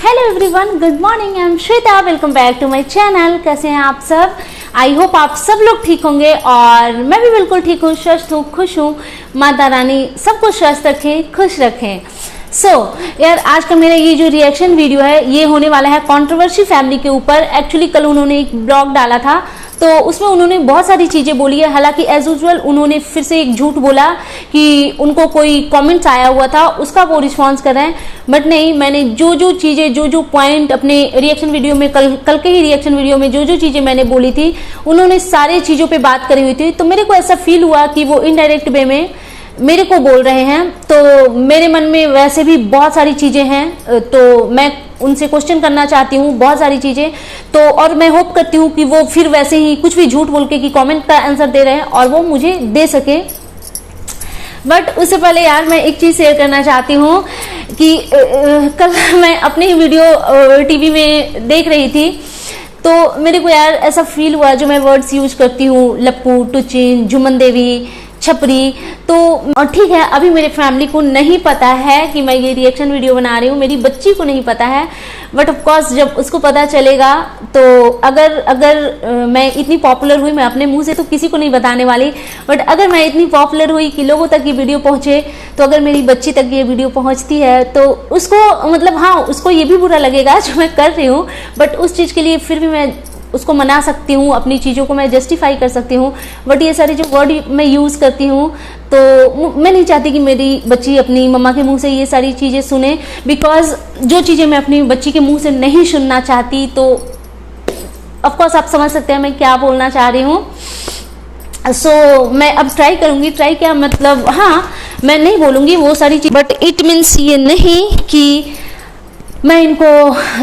Hello everyone, good morning. I am Shweta, welcome back to my channel. कैसे हैं आप सब? आई होप आप सब लोग ठीक होंगे और मैं भी बिल्कुल ठीक हूँ, स्वस्थ हूँ, खुश हूँ। माता रानी सबको स्वस्थ रखें, खुश रखें। यार आज का मेरा ये जो रिएक्शन वीडियो है ये होने वाला है कंट्रोवर्सी फैमिली के ऊपर। एक्चुअली कल उन्होंने एक ब्लॉग डाला था तो उसमें उन्होंने बहुत सारी चीज़ें बोली है। हालांकि एज यूजुअल उन्होंने फिर से एक झूठ बोला कि उनको कोई कमेंट्स आया हुआ था उसका वो रिस्पॉन्स कर रहे हैं, बट नहीं, मैंने जो चीज़ें जो पॉइंट अपने रिएक्शन वीडियो में कल के ही रिएक्शन वीडियो में जो चीज़ें मैंने बोली थी उन्होंने सारी चीज़ों पर बात करी हुई थी। तो मेरे को ऐसा फील हुआ कि वो इनडायरेक्ट वे में मेरे को बोल रहे हैं। तो मेरे मन में वैसे भी बहुत सारी चीज़ें हैं तो मैं उनसे क्वेश्चन करना चाहती हूँ बहुत सारी चीज़ें। तो और मैं होप करती हूँ कि वो फिर वैसे ही कुछ भी झूठ बोल के कि कमेंट का आंसर दे रहे हैं और वो मुझे दे सके। बट उससे पहले यार मैं एक चीज़ शेयर करना चाहती हूँ कि कल मैं अपने ही वीडियो टीवी में देख रही थी तो मेरे को यार ऐसा फील हुआ, जो मैं वर्ड्स यूज करती हूँ, लप्पू, टुचिन, जुमन देवी, छपरी, तो ठीक है अभी मेरे फैमिली को नहीं पता है कि मैं ये रिएक्शन वीडियो बना रही हूँ, मेरी बच्ची को नहीं पता है। बट ऑफ कोर्स जब उसको पता चलेगा तो अगर मैं इतनी पॉपुलर हुई, मैं अपने मुंह से तो किसी को नहीं बताने वाली, बट अगर मैं इतनी पॉपुलर हुई कि लोगों तक ये वीडियो पहुंचे, तो अगर मेरी बच्ची तक ये वीडियो पहुंचती है तो उसको मतलब हाँ उसको ये भी बुरा लगेगा जो मैं कर रही हूँ, बट उस चीज़ के लिए फिर भी मैं उसको मना सकती हूँ, अपनी चीज़ों को मैं जस्टिफाई कर सकती हूँ। बट ये सारे जो वर्ड मैं यूज़ करती हूँ तो मैं नहीं चाहती कि मेरी बच्ची अपनी मम्मा के मुंह से ये सारी चीज़ें सुने, बिकॉज जो चीज़ें मैं अपनी बच्ची के मुंह से नहीं सुनना चाहती तो ऑफकोर्स आप समझ सकते हैं मैं क्या बोलना चाह रही हूँ। मैं अब ट्राई करूँगी, ट्राई क्या मतलब, हाँ मैं नहीं बोलूँगी वो सारी चीज़, बट इट मीन्स ये नहीं कि मैं इनको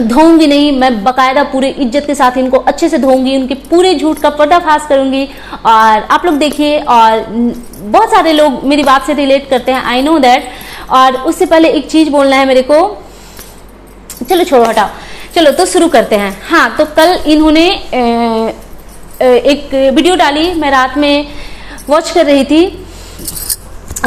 धोऊंगी नहीं, मैं बाकायदा पूरे इज्जत के साथ इनको अच्छे से धोऊंगी, उनके पूरे झूठ का पर्दाफाश करूंगी और आप लोग देखिए। और बहुत सारे लोग मेरी बात से रिलेट करते हैं, आई नो दैट। और उससे पहले एक चीज बोलना है मेरे को, चलो छोड़ो हटाओ, चलो तो शुरू करते हैं। हाँ तो कल इन्होंने एक वीडियो डाली, मैं रात में वॉच कर रही थी,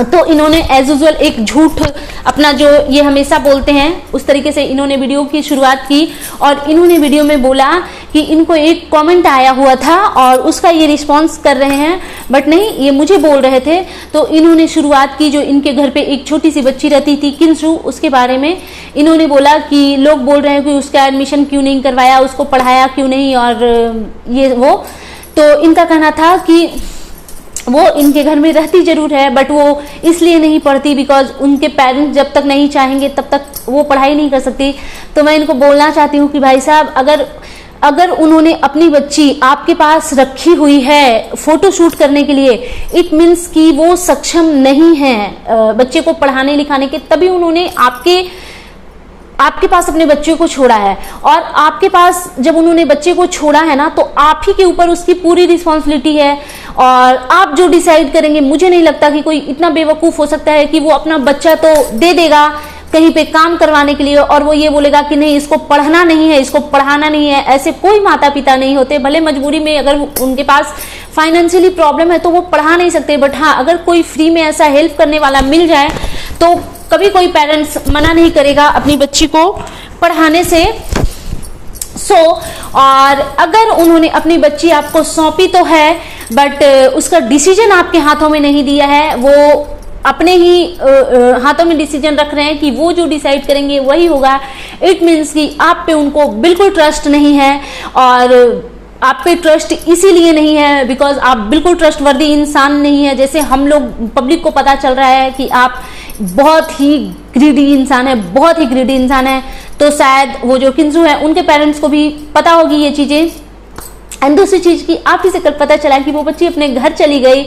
तो इन्होंने एज यूजुअल एक झूठ अपना जो ये हमेशा बोलते हैं उस तरीके से इन्होंने वीडियो की शुरुआत की और इन्होंने वीडियो में बोला कि इनको एक कमेंट आया हुआ था और उसका ये रिस्पांस कर रहे हैं, बट नहीं ये मुझे बोल रहे थे। तो इन्होंने शुरुआत की, जो इनके घर पे एक छोटी सी बच्ची रहती थी किंसू, उसके बारे में इन्होंने बोला कि लोग बोल रहे हैं कि उसका एडमिशन क्यों नहीं करवाया, उसको पढ़ाया क्यों नहीं और ये वो। तो इनका कहना था कि वो इनके घर में रहती जरूर है बट वो इसलिए नहीं पढ़ती बिकॉज उनके पेरेंट्स जब तक नहीं चाहेंगे तब तक वो पढ़ाई नहीं कर सकती। तो मैं इनको बोलना चाहती हूँ कि भाई साहब अगर उन्होंने अपनी बच्ची आपके पास रखी हुई है फोटो शूट करने के लिए, इट मीन्स कि वो सक्षम नहीं है बच्चे को पढ़ाने लिखाने के, तभी उन्होंने आपके पास अपने बच्चे को छोड़ा है। और आपके पास जब उन्होंने बच्चे को छोड़ा है ना तो आप ही के ऊपर उसकी पूरी रिस्पॉन्सिबिलिटी है और आप जो डिसाइड करेंगे, मुझे नहीं लगता कि कोई इतना बेवकूफ हो सकता है कि वो अपना बच्चा तो दे देगा कहीं पे काम करवाने के लिए और वो ये बोलेगा कि नहीं इसको पढ़ना नहीं है, इसको पढ़ाना नहीं है। ऐसे कोई माता पिता नहीं होते, भले मजबूरी में अगर उनके पास फाइनेंशियली प्रॉब्लम है तो वो पढ़ा नहीं सकते, बट हाँ अगर कोई फ्री में ऐसा हेल्प करने वाला मिल जाए तो कभी कोई पेरेंट्स मना नहीं करेगा अपनी बच्ची को पढ़ाने से। और अगर उन्होंने अपनी बच्ची आपको सौंपी तो है बट उसका डिसीजन आपके हाथों में नहीं दिया है, वो अपने ही हाथों में डिसीजन रख रहे हैं कि वो जो डिसाइड करेंगे वही होगा, इट मीन्स कि आप पे उनको बिल्कुल ट्रस्ट नहीं है। और आप पे ट्रस्ट इसीलिए नहीं है बिकॉज आप बिल्कुल ट्रस्टवर्दी इंसान नहीं है। जैसे हम लोग पब्लिक को पता चल रहा है कि आप बहुत ही ग्रीडी इंसान है, बहुत ही ग्रीडी इंसान है, तो शायद वो जो किंजू है उनके पेरेंट्स को भी पता होगी ये चीजें। एंड दूसरी चीज की आप ही से कल पता चला कि वो बच्ची अपने घर चली गई,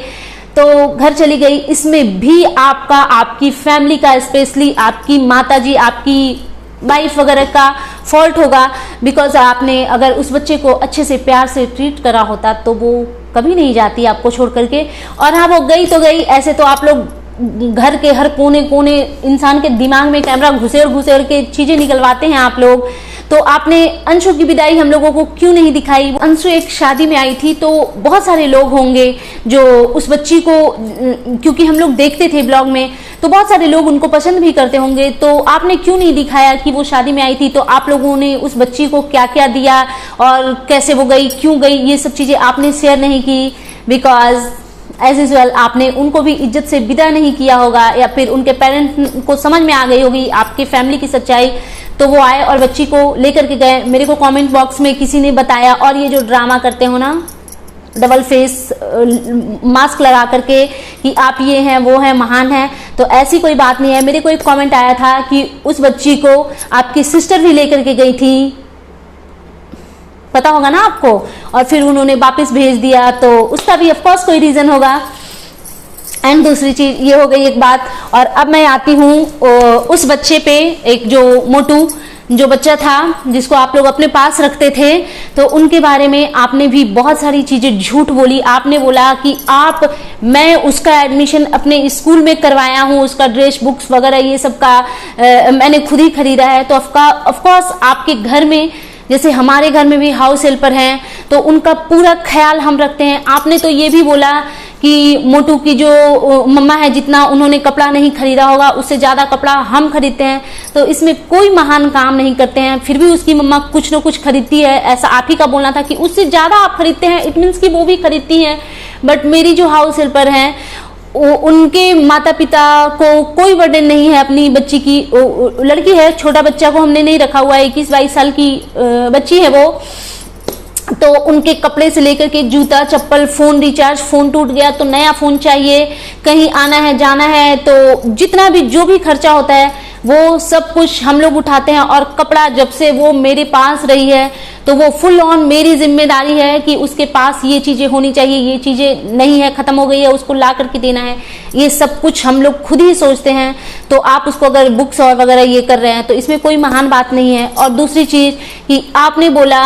तो घर चली गई इसमें भी आपकी फैमिली का, स्पेशली आपकी माताजी, आपकी वाइफ वगैरह का फॉल्ट होगा बिकॉज आपने अगर उस बच्चे को अच्छे से प्यार से ट्रीट करा होता तो वो कभी नहीं जाती आपको छोड़ करके। और हाँ वो गई तो गई, ऐसे तो आप लोग घर के हर कोने कोने इंसान के दिमाग में कैमरा घुसेड़ के चीजें निकलवाते हैं आप लोग। तो आपने अंशु की विदाई हम लोगों को क्यों नहीं दिखाई? अंशु एक शादी में आई थी तो बहुत सारे लोग होंगे जो उस बच्ची को, क्योंकि हम लोग देखते थे ब्लॉग में, तो बहुत सारे लोग उनको पसंद भी करते होंगे। तो आपने क्यों नहीं दिखाया कि वो शादी में आई थी, तो आप लोगों ने उस बच्ची को क्या क्या दिया और कैसे वो गई, क्यों गई, ये सब चीजें आपने शेयर नहीं की। बिकॉज एज यूजुअल आपने उनको भी इज्जत से विदा नहीं किया होगा, या फिर उनके पेरेंट्स को समझ में आ गई होगी आपकी फैमिली की सच्चाई, तो वो आए और बच्ची को लेकर के गए। मेरे को कमेंट बॉक्स में किसी ने बताया, और ये जो ड्रामा करते हो ना डबल फेस मास्क लगा करके कि आप ये हैं वो हैं महान हैं, तो ऐसी कोई बात नहीं है। मेरे को एक कमेंट आया था कि उस बच्ची को आपकी सिस्टर भी लेकर के गई थी, पता होगा ना आपको, और फिर उन्होंने वापस भेज दिया, तो उसका भी ऑफ कोर्स कोई रीजन होगा। एंड दूसरी चीज ये हो गई एक बात। और अब मैं आती हूँ उस बच्चे पे, एक जो मोटू जो बच्चा था जिसको आप लोग अपने पास रखते थे, तो उनके बारे में आपने भी बहुत सारी चीजें झूठ बोली। आपने बोला कि मैं उसका एडमिशन अपने स्कूल में करवाया हूँ, उसका ड्रेस बुक्स वगैरह ये सब का मैंने खुद ही खरीदा है। तो ऑफ कोर्स आपके घर में, जैसे हमारे घर में भी हाउस हेल्पर हैं, तो उनका पूरा ख्याल हम रखते हैं। आपने तो ये भी बोला कि मोटू की जो मम्मा है, जितना उन्होंने कपड़ा नहीं खरीदा होगा उससे ज्यादा कपड़ा हम खरीदते हैं, तो इसमें कोई महान काम नहीं करते हैं, फिर भी उसकी मम्मा कुछ ना कुछ खरीदती है। ऐसा आप ही का बोलना था कि उससे ज्यादा आप खरीदते हैं, इट मीन्स कि वो भी खरीदती हैं। बट मेरी जो हाउस हेल्पर हैं, उनके माता पिता को कोई बर्डन नहीं है अपनी बच्ची की। लड़की है, छोटा बच्चा को हमने नहीं रखा हुआ है, 21-22 साल की बच्ची है वो, तो उनके कपड़े से लेकर के जूता चप्पल, फोन रिचार्ज, फोन टूट गया तो नया फोन चाहिए, कहीं आना है जाना है तो जितना भी जो भी खर्चा होता है वो सब कुछ हम लोग उठाते हैं। और कपड़ा जब से वो मेरे पास रही है तो वो फुल ऑन मेरी जिम्मेदारी है कि उसके पास ये चीजें होनी चाहिए, ये चीजें नहीं है, खत्म हो गई है, उसको ला करके देना है, ये सब कुछ हम लोग खुद ही सोचते हैं। तो आप उसको अगर बुक्स और वगैरह ये कर रहे हैं तो इसमें कोई महान बात नहीं है। और दूसरी चीज कि आपने बोला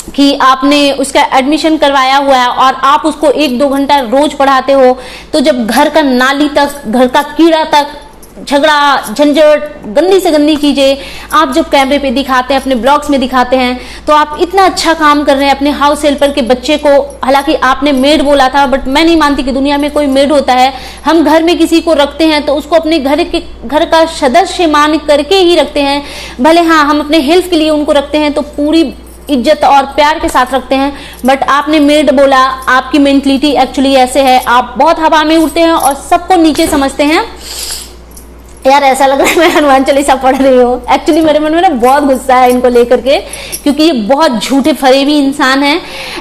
कि आपने उसका एडमिशन करवाया हुआ है और आप उसको 1-2 घंटा रोज पढ़ाते हो, तो जब घर का नाली तक, घर का कीड़ा तक, झगड़ा झंझट, गंदी से गंदी चीजें आप जब कैमरे पे दिखाते हैं, अपने ब्लॉग्स में दिखाते हैं, तो आप इतना अच्छा काम कर रहे हैं अपने हाउस हेल्पर के बच्चे को। हालांकि आपने मेड बोला था, बट मैं नहीं मानती कि दुनिया में कोई मेड होता है। हम घर में किसी को रखते हैं तो उसको अपने घर का सदस्य मान करके ही रखते हैं। भले हाँ हम अपने हेल्प के लिए उनको रखते हैं तो पूरी इज्जत और प्यार के साथ रखते हैं, बट आपने मेड बोला। आपकी मेंटलिटी एक्चुअली ऐसे है, आप बहुत हवा में उड़ते हैं और सबको नीचे समझते हैं। यार ऐसा लग रहा है मैं हनुमान चालीसा पढ़ रही हूँ। एक्चुअली मेरे मन में ना बहुत गुस्सा है इनको लेकर के, क्योंकि ये बहुत झूठे फरेबी इंसान हैं।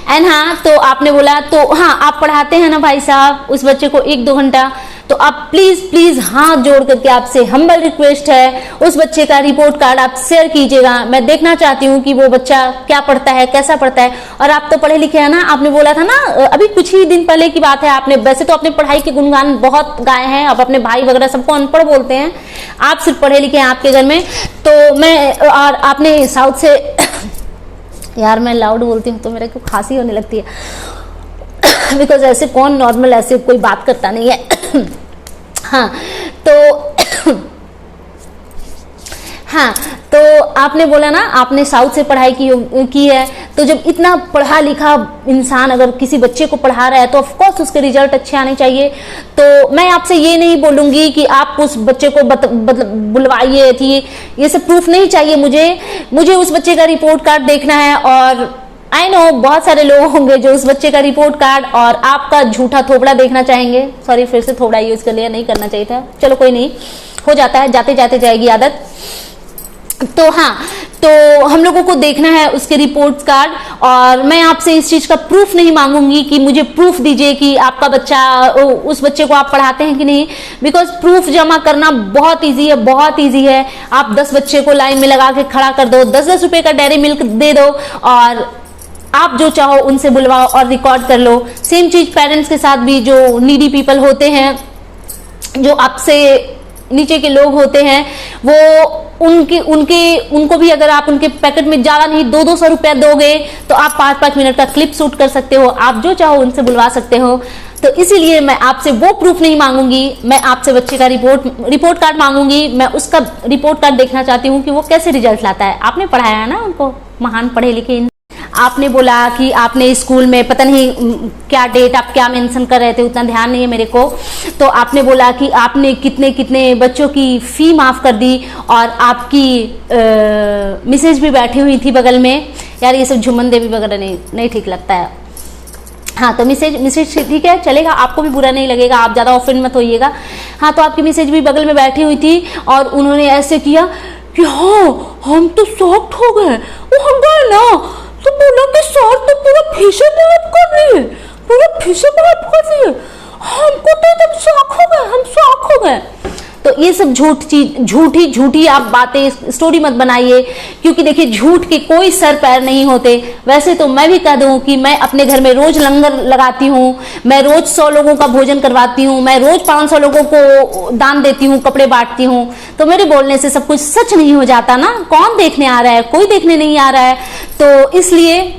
एंड हाँ, तो आपने बोला, तो हाँ आप पढ़ाते हैं ना भाई साहब उस बच्चे को 1-2 घंटा, तो आप प्लीज हाथ जोड़ करके आपसे हम्बल रिक्वेस्ट है, उस बच्चे का रिपोर्ट कार्ड आप शेयर कीजिएगा। मैं देखना चाहती हूँ कि वो बच्चा क्या पढ़ता है, कैसा पढ़ता है। और आप तो पढ़े लिखे हैं ना, आपने बोला था ना अभी कुछ ही दिन पहले की बात है, आपने वैसे तो अपने पढ़ाई के गुणगान बहुत गाए हैं, आप अपने भाई वगैरह सबको अनपढ़ बोलते हैं, आप सिर्फ पढ़े लिखे हैं आपके घर में। तो मैं, और आपने साउथ से यार मैं लाउड बोलती हूँ तो मेरे को खांसी होने लगती है बिकॉज ऐसे कौन नॉर्मल ऐसे कोई बात करता नहीं है हाँ तो हाँ, तो आपने बोला ना आपने साउथ से पढ़ाई की है, तो जब इतना पढ़ा लिखा इंसान अगर किसी बच्चे को पढ़ा रहा है तो ऑफ कोर्स उसके रिजल्ट अच्छे आने चाहिए। तो मैं आपसे ये नहीं बोलूंगी कि आप उस बच्चे को बुलवाइए थी, ये सब प्रूफ नहीं चाहिए मुझे उस बच्चे का रिपोर्ट कार्ड देखना है। और आई नो बहुत सारे लोग होंगे जो उस बच्चे का रिपोर्ट कार्ड और आपका झूठा थोबड़ा देखना चाहेंगे। सॉरी, फिर से थोबड़ा यूज कर लिया, नहीं करना चाहिए था, चलो कोई नहीं, हो जाता है, जाते जाते जाएगी आदत। तो हाँ, तो हम लोगों को देखना है उसके रिपोर्ट कार्ड, और मैं आपसे इस चीज का प्रूफ नहीं मांगूंगी कि मुझे प्रूफ दीजिए कि आपका बच्चा, उस बच्चे को आप पढ़ाते हैं कि नहीं, बिकॉज प्रूफ जमा करना बहुत इजी है, बहुत इजी है। आप 10 बच्चे को लाइन में लगा के खड़ा कर दो, 10-10 रुपए का डेयरी मिल्क दे दो और आप जो चाहो उनसे बुलवाओ और रिकॉर्ड कर लो। सेम चीज पेरेंट्स के साथ भी, जो नीडी पीपल होते हैं, जो आपसे नीचे के लोग होते हैं, वो उनको भी अगर आप उनके पैकेट में ज्यादा नहीं 200-200 रुपया दोगे तो आप 5-5 मिनट का क्लिप शूट कर सकते हो, आप जो चाहो उनसे बुलवा सकते हो। तो इसीलिए मैं आपसे वो प्रूफ नहीं मांगूंगी, मैं आपसे बच्चे का रिपोर्ट कार्ड मांगूंगी। मैं उसका रिपोर्ट कार्ड देखना चाहती हूँ कि वो कैसे रिजल्ट लाता है। आपने पढ़ाया है ना उनको, महान पढ़े लिखे। आपने बोला कि आपने स्कूल में पता नहीं क्या डेट आप क्या मेंशन कर रहे थे, उतना ध्यान नहीं है मेरे को। तो आपने बोला कि आपने कितने कितने बच्चों की फी माफ कर दी और आपकी मिसेज भी बैठी हुई थी बगल में। यार ये सब झुमन देवी वगैरह नहीं ठीक लगता है। हाँ तो मिसेज ठीक है, चलेगा, आपको भी बुरा नहीं लगेगा, आप ज़्यादा ऑफेंड मत होइएगा। हाँ तो आपकी मिसेज भी बगल में बैठी हुई थी और उन्होंने ऐसे किया कि हाँ हम तो शॉक्ड हो गए। वो हम गए ना तो बोला कि सर तो पूरा फीसे माफ कर दिए, पूरा फीसे माफ कर दिए। हमको तो एकदम शॉक हो गए, हम शॉक हो गए। तो ये सब झूठी आप बातें स्टोरी मत बनाइए, क्योंकि देखिए झूठ के कोई सर पैर नहीं होते। वैसे तो मैं भी कह दूं कि मैं अपने घर में रोज लंगर लगाती हूँ, मैं रोज 100 लोगों का भोजन करवाती हूँ, मैं रोज 500 लोगों को दान देती हूँ, कपड़े बांटती हूँ। तो मेरे बोलने से सब कुछ सच नहीं हो जाता ना, कौन देखने आ रहा है, कोई देखने नहीं आ रहा है। तो इसलिए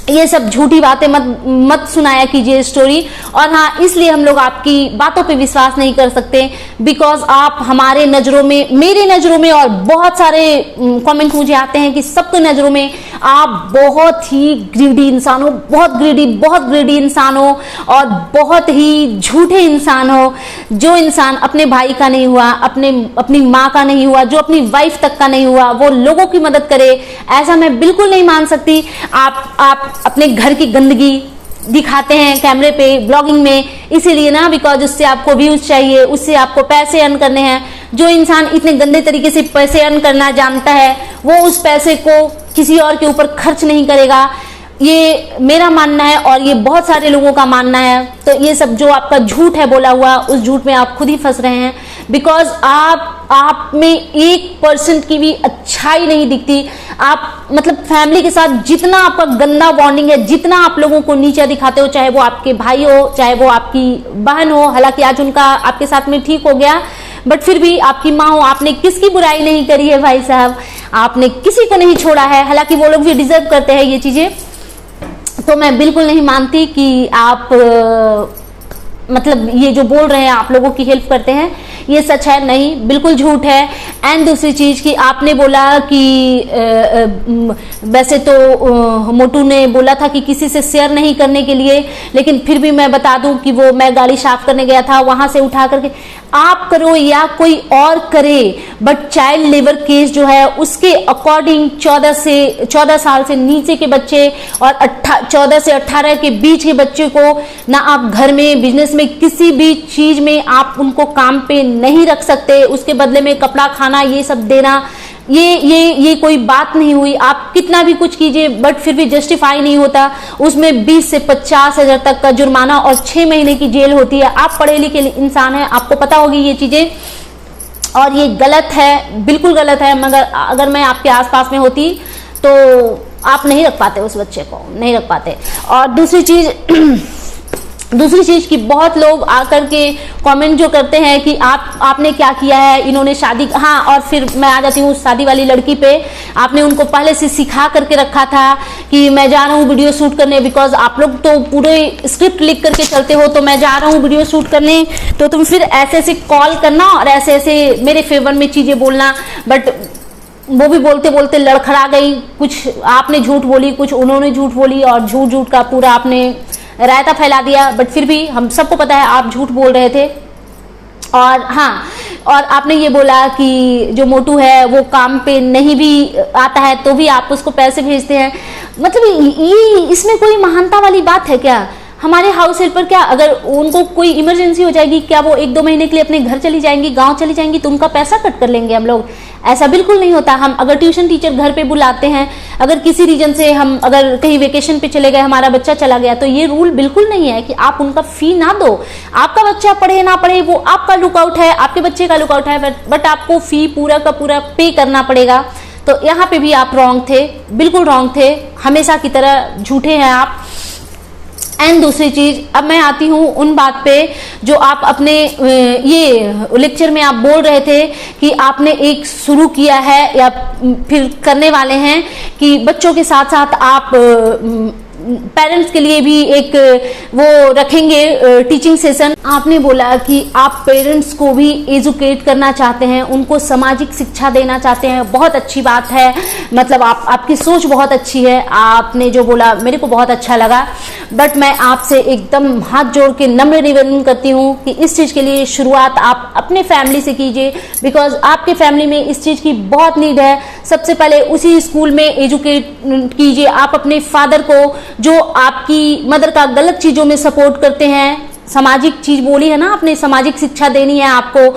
ये सब झूठी बातें मत सुनाया कीजिए स्टोरी। और हाँ, इसलिए हम लोग आपकी बातों पे विश्वास नहीं कर सकते, बिकॉज आप हमारे नजरों में, मेरी नजरों में और बहुत सारे कमेंट मुझे आते हैं कि सबके नजरों में आप बहुत ही ग्रीडी इंसान हो, बहुत ग्रीडी इंसान हो और बहुत ही झूठे इंसान हो। जो इंसान अपने भाई का नहीं हुआ, अपनी माँ का नहीं हुआ, जो अपनी वाइफ तक का नहीं हुआ, वो लोगों की मदद करे, ऐसा मैं बिल्कुल नहीं मान सकती। आप अपने घर की गंदगी दिखाते हैं कैमरे पे, ब्लॉगिंग में, इसीलिए ना, बिकॉज उससे आपको व्यूज चाहिए, उससे आपको पैसे अर्न करने हैं। जो इंसान इतने गंदे तरीके से पैसे अर्न करना जानता है वो उस पैसे को किसी और के ऊपर खर्च नहीं करेगा, ये मेरा मानना है और ये बहुत सारे लोगों का मानना है। तो ये सब जो आपका झूठ है बोला हुआ, उस झूठ में आप खुद ही फंस रहे हैं, बिकॉज आप में 1% की भी अच्छाई नहीं दिखती। आप मतलब फैमिली के साथ जितना आपका गंदा बॉन्डिंग है, जितना आप लोगों को नीचा दिखाते हो, चाहे वो आपके भाई हो, चाहे वो आपकी बहन हो, हालांकि आज उनका आपके साथ में ठीक हो गया, बट फिर भी आपकी माँ हो, आपने किसकी बुराई नहीं करी है भाई साहब, आपने किसी को नहीं छोड़ा है, हालांकि वो लोग भी डिजर्व करते हैं ये चीजें। तो मैं बिल्कुल नहीं मानती कि आप मतलब ये जो बोल रहे हैं आप लोगों की हेल्प करते हैं, ये सच है नहीं, बिल्कुल झूठ है। एंड दूसरी चीज कि आपने बोला कि वैसे तो मोटू ने बोला था कि किसी से शेयर नहीं करने के लिए, लेकिन फिर भी मैं बता दूं कि वो मैं गाड़ी साफ करने गया था, वहां से उठा करके आप करो या कोई और करे, बट चाइल्ड लेबर केस जो है उसके अकॉर्डिंग 14 साल से नीचे के बच्चे और 14 से 18 के बीच के बच्चे को ना आप घर में, बिजनेस में, किसी भी चीज में आप उनको काम पे नहीं रख सकते। उसके बदले में कपड़ा, खाना, ये सब देना, ये कोई बात नहीं हुई। आप कितना भी कुछ कीजिए बट फिर भी जस्टिफाई नहीं होता। उसमें 20 से 50 हजार तक का जुर्माना और 6 महीने की जेल होती है। आप पढ़े लिखे इंसान हैं, आपको पता होगी ये चीजें, और ये गलत है, बिल्कुल गलत है। मगर अगर मैं आपके आसपास में होती तो आप नहीं रख पाते, उस बच्चे को नहीं रख पाते। और दूसरी चीज की बहुत लोग आकर के कमेंट जो करते हैं कि आपने क्या किया है, इन्होंने शादी, हाँ, और फिर मैं आ जाती हूँ शादी वाली लड़की पे। आपने उनको पहले से सिखा करके रखा था कि मैं जा रहा हूँ वीडियो शूट करने, बिकॉज आप लोग तो पूरे स्क्रिप्ट लिख करके चलते हो, तो मैं जा रहा हूँ वीडियो शूट करने, तो तुम फिर ऐसे ऐसे कॉल करना और ऐसे ऐसे मेरे फेवर में चीजें बोलना। बट वो भी बोलते बोलते लड़खड़ा गई, कुछ आपने झूठ बोली, कुछ उन्होंने झूठ बोली, और झूठ का पूरा आपने रायता फैला दिया। बट फिर भी हम सबको पता है आप झूठ बोल रहे थे। और हाँ, और आपने ये बोला कि जो मोटू है वो काम पे नहीं भी आता है तो भी आप उसको पैसे भेजते हैं। मतलब ये इसमें कोई महानता वाली बात है क्या? हमारे हाउस हेल्पर क्या, अगर उनको कोई इमरजेंसी हो जाएगी, क्या वो 1-2 महीने के लिए अपने घर चली जाएंगी, गांव चली जाएंगी, तो उनका पैसा कट कर लेंगे हम लोग? ऐसा बिल्कुल नहीं होता। हम अगर ट्यूशन टीचर घर पे बुलाते हैं, अगर किसी रीजन से हम अगर कहीं वेकेशन पे चले गए, हमारा बच्चा चला गया, तो ये रूल बिल्कुल नहीं है कि आप उनका फी ना दो। आपका बच्चा पढ़े ना पढ़े वो आपका लुकआउट है, आपके बच्चे का लुकआउट है, बट आपको फी पूरा का पूरा पे करना पड़ेगा। तो यहाँ पे भी आप रॉन्ग थे, बिल्कुल रॉन्ग थे, हमेशा की तरह झूठे हैं आप। एंड दूसरी चीज, अब मैं आती हूँ उन बात पे जो आप अपने ये लेक्चर में आप बोल रहे थे कि आपने एक शुरू किया है या फिर करने वाले हैं कि बच्चों के साथ साथ आप पेरेंट्स के लिए भी एक वो रखेंगे टीचिंग सेशन। आपने बोला कि आप पेरेंट्स को भी एजुकेट करना चाहते हैं, उनको सामाजिक शिक्षा देना चाहते हैं, बहुत अच्छी बात है। मतलब आपकी सोच बहुत अच्छी है। आपने जो बोला मेरे को बहुत अच्छा लगा, बट मैं आपसे एकदम हाथ जोड़ के नम्र निवेदन करती हूँ कि इस चीज़ के लिए शुरुआत आप अपने फैमिली से कीजिए, बिकॉज आपके फैमिली में इस चीज़ की बहुत नीड है। सबसे पहले उसी स्कूल में एजुकेट कीजिए। आप अपने फादर को, जो आपकी मदर का गलत चीज़ों में सपोर्ट करते हैं, सामाजिक चीज़ बोली है ना, अपने सामाजिक शिक्षा देनी है आपको,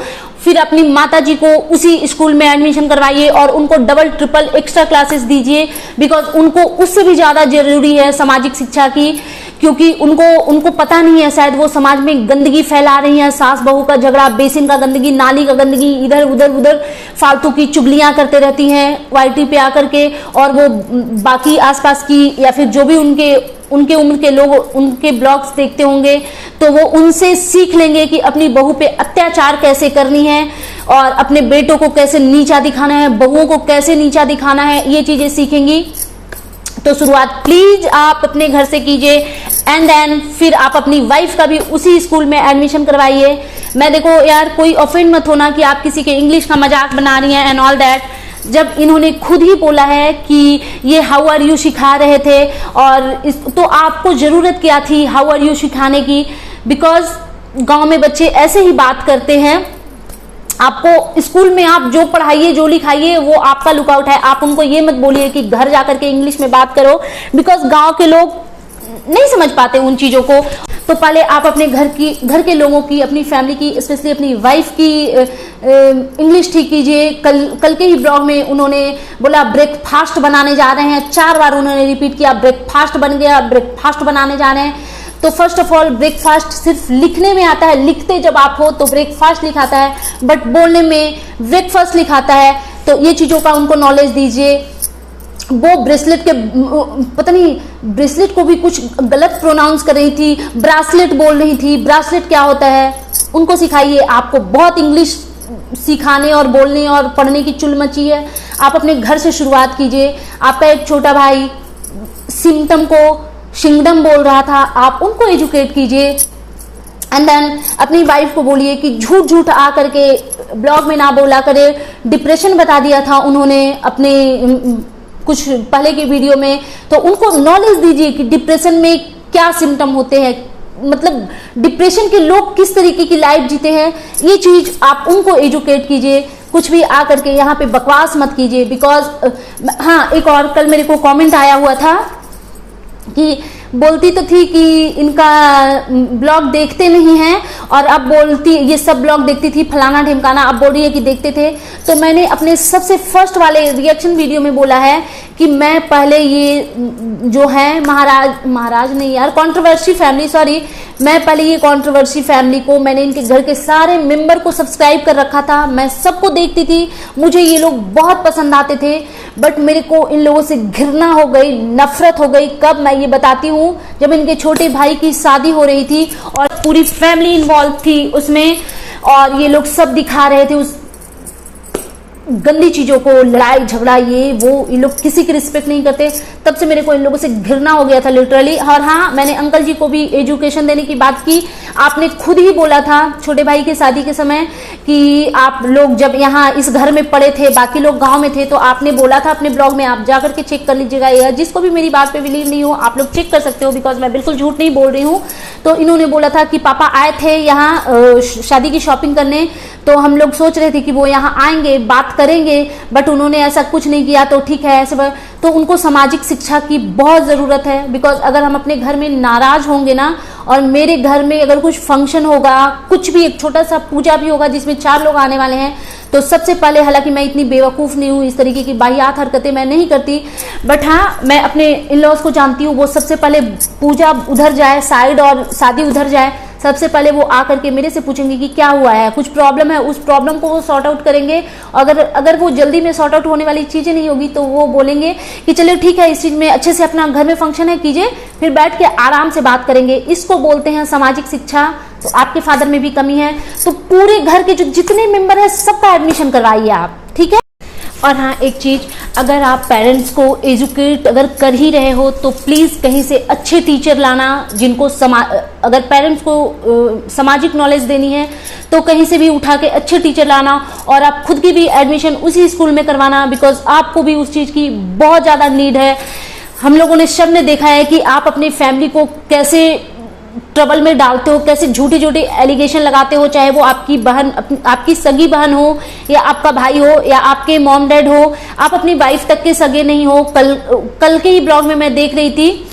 फिर अपनी माताजी को उसी स्कूल में एडमिशन करवाइए और उनको डबल ट्रिपल एक्स्ट्रा क्लासेस दीजिए, बिकॉज उनको उससे भी ज़्यादा जरूरी है सामाजिक शिक्षा की, क्योंकि उनको पता नहीं है, शायद वो समाज में गंदगी फैला रही है, सास बहू का झगड़ा, बेसिन का गंदगी, नाली का गंदगी, इधर उधर फालतू की चुगलियां करते रहती हैं वाईटी पे आकर के, और वो बाकी आसपास की या फिर जो भी उनके उम्र के लोग उनके ब्लॉग्स देखते होंगे तो वो उनसे सीख लेंगे कि अपनी बहू पे अत्याचार कैसे करनी है और अपने बेटों को कैसे नीचा दिखाना है, बहुओं को कैसे नीचा दिखाना है, ये चीजें सीखेंगी। तो शुरुआत प्लीज आप अपने घर से कीजिए, एंड देन फिर आप अपनी वाइफ का भी उसी स्कूल में एडमिशन करवाइए। मैं देखो यार, कोई ऑफेंड मत होना कि आप किसी के इंग्लिश का मजाक बना रही हैं एंड ऑल दैट, जब इन्होंने खुद ही बोला है कि ये हाउ आर यू सिखा रहे थे, और तो आपको जरूरत क्या थी हाउ आर यू सिखाने की, बिकॉज गांव में बच्चे ऐसे ही बात करते हैं। आपको स्कूल में आप जो पढ़ाइए जो लिखाइए वो आपका लुकआउट है। आप उनको ये मत बोलिए कि घर जाकर के इंग्लिश में बात करो, बिकॉज गांव के लोग नहीं समझ पाते उन चीजों को। तो पहले आप अपने घर के लोगों की, अपनी फैमिली की, स्पेशली अपनी वाइफ की इंग्लिश ठीक कीजिए। कल के ही ब्लॉग में उन्होंने बोला ब्रेकफास्ट बनाने जा रहे हैं, 4 बार उन्होंने रिपीट किया ब्रेकफास्ट बन गया, ब्रेकफास्ट बनाने जा रहे हैं। तो फर्स्ट ऑफ ऑल ब्रेकफास्ट सिर्फ लिखने में आता है, लिखते जब आप हो तो ब्रेकफास्ट लिखाता है, बट बोलने में ब्रेकफास्ट लिखाता है। तो ये चीजों का उनको नॉलेज दीजिए। वो ब्रेसलेट के पता नहीं ब्रेसलेट को भी कुछ गलत प्रोनाउंस कर रही थी, ब्रासलेट बोल रही थी, ब्रासलेट क्या होता है उनको सिखाइए। आपको बहुत इंग्लिश सिखाने और बोलने और पढ़ने की चुल मची है, आप अपने घर से शुरुआत कीजिए। आपका एक छोटा भाई सिम्टम को शिंगडम बोल रहा था, आप उनको एजुकेट कीजिए। एंड देन अपनी वाइफ को बोलिए कि झूठ झूठ आ करके ब्लॉग में ना बोला करे। डिप्रेशन बता दिया था उन्होंने अपने कुछ पहले की वीडियो में, तो उनको नॉलेज दीजिए कि डिप्रेशन में क्या सिम्टम होते हैं, मतलब डिप्रेशन के लोग किस तरीके की लाइफ जीते हैं, ये चीज आप उनको एजुकेट कीजिए। कुछ भी आ करके यहाँ पे बकवास मत कीजिए, बिकॉज हाँ, एक और कल मेरे को कमेंट आया हुआ था कि बोलती तो थी कि इनका ब्लॉग देखते नहीं हैं, और अब बोलती ये सब ब्लॉग देखती थी फलाना ढिमकाना, अब बोल रही है कि देखते थे। तो मैंने अपने सबसे फर्स्ट वाले रिएक्शन वीडियो में बोला है कि मैं पहले ये जो है महाराज नहीं यार, कंट्रोवर्सी फैमिली, सॉरी, मैं पहले ये कंट्रोवर्सी फैमिली को, मैंने इनके घर के सारे मेंबर को सब्सक्राइब कर रखा था, मैं सबको देखती थी, मुझे ये लोग बहुत पसंद आते थे, बट मेरे को इन लोगों से घृणा हो गई, नफरत हो गई। कब मैं ये बताती हूँ, जब इनके छोटे भाई की शादी हो रही थी और पूरी फैमिली इन्वॉल्व थी उसमें, और ये लोग सब दिखा रहे थे उस गंदी चीजों को, लड़ाई झगड़ा ये वो, ये लोग किसी की रिस्पेक्ट नहीं करते। तब से मेरे को इन लोगों से घृणा हो गया था लिटरली। और हाँ, मैंने अंकल जी को भी एजुकेशन देने की बात की। आपने खुद ही बोला था छोटे भाई की शादी के समय कि आप लोग जब यहाँ इस घर में पड़े थे, बाकी लोग गांव में थे, तो आपने बोला था अपने ब्लॉग में, आप जाकर के चेक कर लीजिएगा। जिसको भी मेरी बात पे बिलीव नहीं हो, आप लोग चेक कर सकते हो, बिकॉज मैं बिल्कुल झूठ नहीं बोल रही हूँ। तो इन्होंने बोला था कि पापा आए थे यहाँ शादी की शॉपिंग करने, तो हम लोग सोच रहे थे कि वो यहाँ आएंगे, बात करेंगे, बट उन्होंने ऐसा कुछ नहीं किया। तो ठीक है, ऐसे तो उनको सामाजिक शिक्षा की बहुत ज़रूरत है, बिकॉज अगर हम अपने घर में नाराज होंगे ना, और मेरे घर में अगर कुछ फंक्शन होगा, कुछ भी एक छोटा सा पूजा भी होगा जिसमें 4 लोग आने वाले हैं, तो सबसे पहले, हालांकि मैं इतनी बेवकूफ़ नहीं हूँ, इस तरीके की बाहियात हरकतें मैं नहीं करती, बट हाँ, मैं अपने इन लॉज को जानती हूँ, वो सबसे पहले पूजा उधर जाए साइड और शादी उधर जाए, सबसे पहले वो आकर के मेरे से पूछेंगे कि क्या हुआ है, कुछ प्रॉब्लम है, उस प्रॉब्लम को वो सॉर्ट आउट करेंगे। अगर वो जल्दी में सॉर्ट आउट होने वाली चीज़ें नहीं होगी, तो वो बोलेंगे कि चलो ठीक है, इस चीज़ में अच्छे से अपना घर में फंक्शन है कीजिए, फिर बैठ के आराम से बात करेंगे। इसको बोलते हैं सामाजिक शिक्षा। तो आपके फादर में भी कमी है, तो पूरे घर के जो जितने मेंबर है सबका एडमिशन करवाइए आप, ठीक है। और हाँ, एक चीज़, अगर आप पेरेंट्स को एजुकेट अगर कर ही रहे हो तो प्लीज़ कहीं से अच्छे टीचर लाना, जिनको अगर पेरेंट्स को सामाजिक नॉलेज देनी है तो कहीं से भी उठा के अच्छे टीचर लाना, और आप खुद की भी एडमिशन उसी स्कूल में करवाना, बिकॉज आपको भी उस चीज़ की बहुत ज़्यादा नीड है। हम लोगों ने सब ने देखा है कि आप अपनी फैमिली को कैसे ट्रबल में डालते हो, कैसे झूठी झूठी एलिगेशन लगाते हो, चाहे वो आपकी बहन, आपकी सगी बहन हो या आपका भाई हो या आपके मॉम डैड हो, आप अपनी वाइफ तक के सगे नहीं हो। कल के ही ब्लॉग में मैं देख रही थी,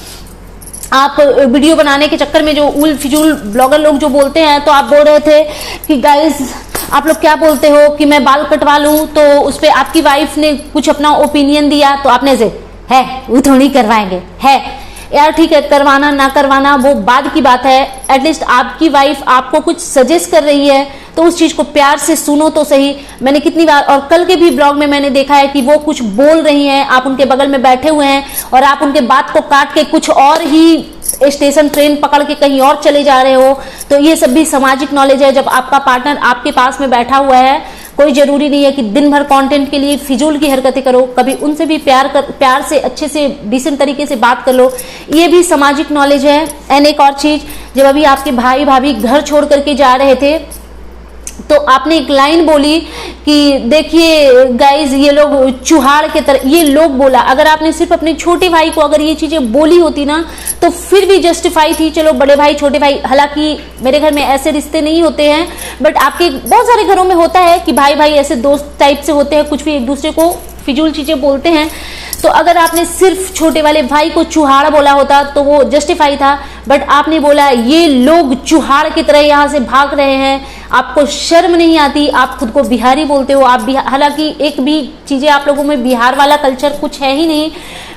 आप वीडियो बनाने के चक्कर में जो उल फिजूल ब्लॉगर लोग जो बोलते हैं, तो आप बोल रहे थे कि गाइस आप लोग क्या बोलते हो कि मैं बाल कटवा लूं, तो उस पर आपकी वाइफ ने कुछ अपना ओपिनियन दिया, तो आपने से है वो थोड़ी करवाएंगे, है यार ठीक है, करवाना ना करवाना वो बाद की बात है। एटलीस्ट आपकी वाइफ आपको कुछ सजेस्ट कर रही है तो उस चीज को प्यार से सुनो तो सही। मैंने कितनी बार, और कल के भी ब्लॉग में मैंने देखा है कि वो कुछ बोल रही हैं, आप उनके बगल में बैठे हुए हैं और आप उनके बात को काट के कुछ और ही स्टेशन ट्रेन पकड़ के कहीं और चले जा रहे हो। तो ये सब भी सामाजिक नॉलेज है। जब आपका पार्टनर आपके पास में बैठा हुआ है, कोई जरूरी नहीं है कि दिन भर कंटेंट के लिए फिजूल की हरकतें करो, कभी उनसे भी प्यार से अच्छे से डिसेंट तरीके से बात कर लो, ये भी सामाजिक नॉलेज है। एंड एक और चीज, जब अभी आपके भाई भाभी घर छोड़ करके जा रहे थे तो आपने एक लाइन बोली कि देखिए गाइज ये लोग चुहाड़ के तरह, ये लोग बोला, अगर आपने सिर्फ अपने छोटे भाई को अगर ये चीजें बोली होती ना तो फिर भी जस्टिफाई थी, चलो बड़े भाई छोटे भाई, हालांकि मेरे घर में ऐसे रिश्ते नहीं होते हैं, बट आपके बहुत सारे घरों में होता है कि भाई भाई ऐसे दोस्त टाइप से होते हैं, कुछ भी एक दूसरे को फिजूल चीजें बोलते हैं। तो अगर आपने सिर्फ छोटे वाले भाई को चुहाड़ बोला होता तो वो जस्टिफाई था, बट आपने बोला ये लोग चुहाड़ की तरह यहाँ से भाग रहे हैं, आपको शर्म नहीं आती, आप खुद को बिहारी बोलते हो, आप हालांकि एक भी चीजें आप लोगों में बिहार वाला कल्चर कुछ है ही नहीं,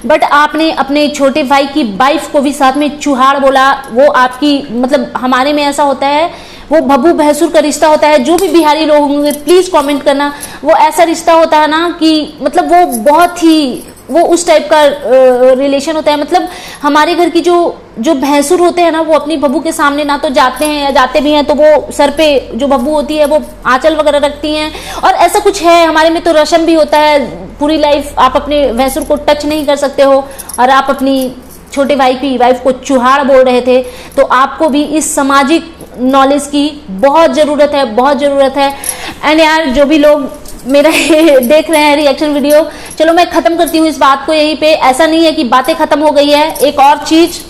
बट आपने अपने छोटे भाई की वाइफ को भी साथ में चुहाड़ बोला। वो आपकी, मतलब हमारे में ऐसा होता है, वो भब्बू भैंसुर का रिश्ता होता है। जो भी बिहारी लोग होंगे प्लीज कमेंट करना, वो ऐसा रिश्ता होता है ना कि मतलब वो बहुत ही, वो उस टाइप का रिलेशन होता है। मतलब हमारे घर की जो भैंसुर होते हैं ना, वो अपनी बहू के सामने ना तो जाते हैं, या जाते भी हैं तो वो सर पे जो बहू होती है वो आंचल वगैरह रखती हैं, और ऐसा कुछ है हमारे में। तो रस्म भी होता है, पूरी लाइफ आप अपने भैंसुर को टच नहीं कर सकते हो, और आप अपनी छोटे भाई की वाइफ को चुहाड़ बोल रहे थे। तो आपको भी इस सामाजिक नॉलेज की बहुत जरूरत है, बहुत जरूरत है। एंड यार जो भी लोग मेरा देख रहे हैं रिएक्शन वीडियो, चलो मैं खत्म करती हूँ इस बात को यहीं पे। ऐसा नहीं है कि बातें खत्म हो गई है। एक और चीज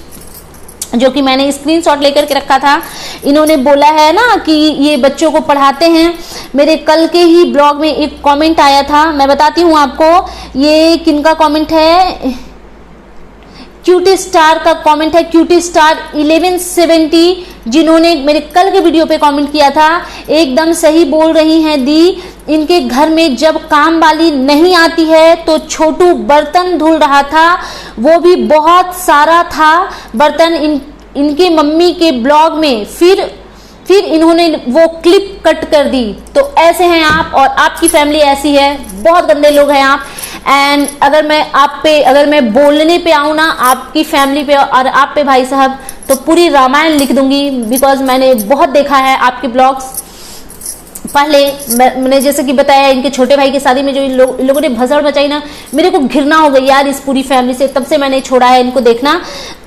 जो कि मैंने स्क्रीनशॉट लेकर के रखा था, इन्होंने बोला है ना कि ये बच्चों को पढ़ाते हैं। मेरे कल के ही ब्लॉग में एक कमेंट आया था, मैं बताती हूँ आपको ये किनका कमेंट है। क्यूटी स्टार का कमेंट है, क्यूटी स्टार 1170, जिन्होंने मेरे कल के वीडियो पे कमेंट किया था। एकदम सही बोल रही हैं दी, इनके घर में जब काम वाली नहीं आती है तो छोटू बर्तन धुल रहा था, वो भी बहुत सारा था बर्तन इनके मम्मी के ब्लॉग में, फिर इन्होंने वो क्लिप कट कर दी। तो ऐसे हैं आप, और आपकी फैमिली ऐसी है, बहुत गंदे लोग हैं आप। एंड अगर मैं बोलने पे आऊँ ना आपकी फैमिली पे और आप पे भाई साहब, तो पूरी रामायण लिख दूंगी, बिकॉज मैंने बहुत देखा है आपके ब्लॉग्स। पहले मैंने जैसे कि बताया, इनके छोटे भाई की शादी में जो इन लोगों ने भसड़ मचाई ना, मेरे को घृणा हो गई यार इस पूरी फैमिली से, तब से मैंने छोड़ा है इनको देखना।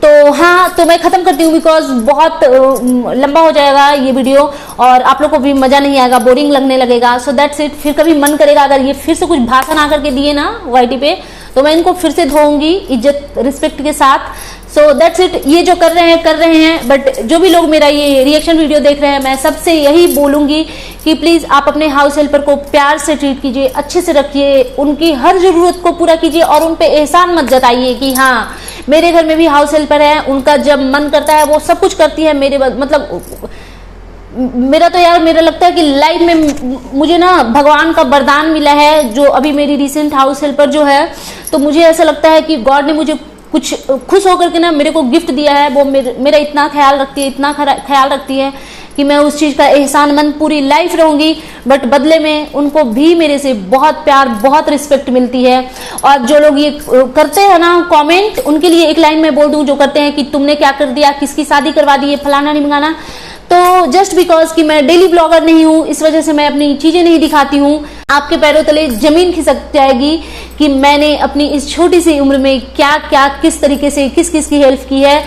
तो हाँ, तो मैं खत्म करती हूँ, बिकॉज बहुत लंबा हो जाएगा ये वीडियो और आप लोग को भी मजा नहीं आएगा, बोरिंग लगने लगेगा। सो दैट्स इट। फिर कभी मन करेगा अगर ये फिर से कुछ भाषण आकर के दिए ना वाईटी पे, तो मैं इनको फिर से धोऊंगी इज्जत रिस्पेक्ट के साथ। सो दैट्स इट। ये जो कर रहे हैं, बट जो भी लोग मेरा ये रिएक्शन वीडियो देख रहे हैं, मैं सबसे यही बोलूंगी कि प्लीज आप अपने हाउस हेल्पर को प्यार से ट्रीट कीजिए, अच्छे से रखिए, उनकी हर जरूरत को पूरा कीजिए, और उन पे एहसान मत जताइए कि हाँ मेरे घर में भी हाउस हेल्पर है, उनका जब मन करता है वो सब कुछ करती है। मेरा तो यार, मेरा लगता है कि लाइफ में मुझे ना भगवान का वरदान मिला है, जो अभी मेरी रिसेंट हाउस हेल्पर जो है, तो मुझे ऐसा लगता है कि गॉड ने मुझे कुछ खुश होकर के ना मेरे को गिफ्ट दिया है। वो मेरा इतना ख्याल रखती है, इतना ख्याल रखती है कि मैं उस चीज का एहसानमंद पूरी लाइफ रहूंगी। बट बदले में उनको भी मेरे से बहुत प्यार, बहुत रिस्पेक्ट मिलती है। और जो लोग ये करते हैं ना कमेंट, उनके लिए एक लाइन में बोल दूं, जो करते हैं कि तुमने क्या कर दिया, किसकी शादी करवा दी है, फलाना निमगाना, तो तो जस्ट बिकॉज कि मैं डेली ब्लॉगर नहीं हूँ, इस वजह से मैं अपनी चीजें नहीं दिखाती हूँ। आपके पैरों तले जमीन खिसक जाएगी कि मैंने अपनी इस छोटी सी उम्र में क्या क्या किस तरीके से किस किस की हेल्प की है।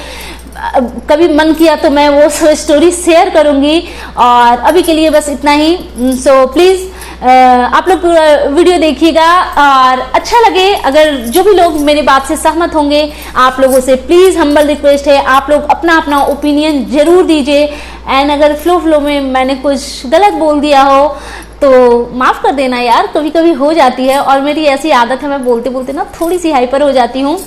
कभी मन किया तो मैं वो स्टोरी शेयर करूंगी, और अभी के लिए बस इतना ही। सो प्लीज आप लोग पूरा वीडियो देखिएगा, और अच्छा लगे अगर जो भी लोग मेरे बात से सहमत होंगे, आप लोगों से प्लीज हम्बल रिक्वेस्ट है, आप लोग अपना अपना ओपिनियन जरूर दीजिए। एंड अगर फ्लो में मैंने कुछ गलत बोल दिया हो तो माफ कर देना यार, कभी कभी हो जाती है, और मेरी ऐसी आदत है, मैं बोलते बोलते ना थोड़ी सी हाइपर हो जाती हूँ।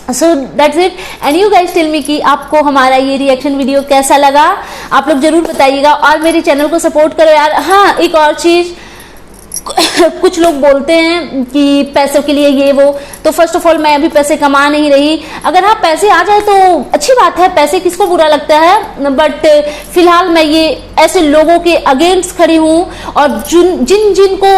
So that's it, and you guys tell me कि आपको हमारा ये रिएक्शन वीडियो कैसा लगा, आप लोग जरूर बताइएगा, और मेरे चैनल को सपोर्ट करो यार। हाँ, एक और चीज, कुछ लोग बोलते हैं कि पैसों के लिए ये वो, तो फर्स्ट ऑफ ऑल मैं अभी पैसे कमा नहीं रही। अगर हाँ पैसे आ जाए तो अच्छी बात है, पैसे किसको बुरा लगता है, बट फिलहाल मैं ये ऐसे लोगों के अगेंस्ट खड़ी हूँ, और जिन जिन को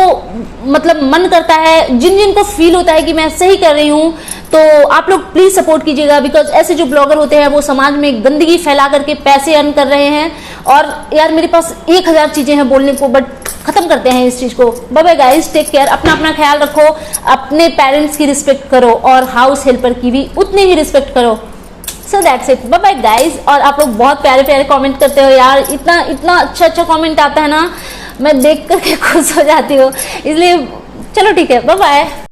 मतलब मन करता है, जिन जिन को फील होता है कि मैं सही कर रही हूँ, तो आप लोग प्लीज सपोर्ट कीजिएगा। बिकॉज ऐसे जो ब्लॉगर होते हैं वो समाज में गंदगी फैला करके पैसे अर्न कर रहे हैं, और यार मेरे पास 1000 चीजें हैं बोलने को, बट खत्म करते हैं इस चीज को। Bye bye guys, take care, अपना अपना ख्याल रखो, अपने पेरेंट्स की रिस्पेक्ट करो, और हाउस हेल्पर की भी उतनी ही रिस्पेक्ट करो। So that's it, bye bye guys. और आप लोग बहुत प्यारे प्यारे कमेंट करते हो यार, इतना इतना अच्छा अच्छा कमेंट आता है ना, मैं देख करके खुश हो जाती हूँ, इसलिए चलो ठीक है, बाय बाय।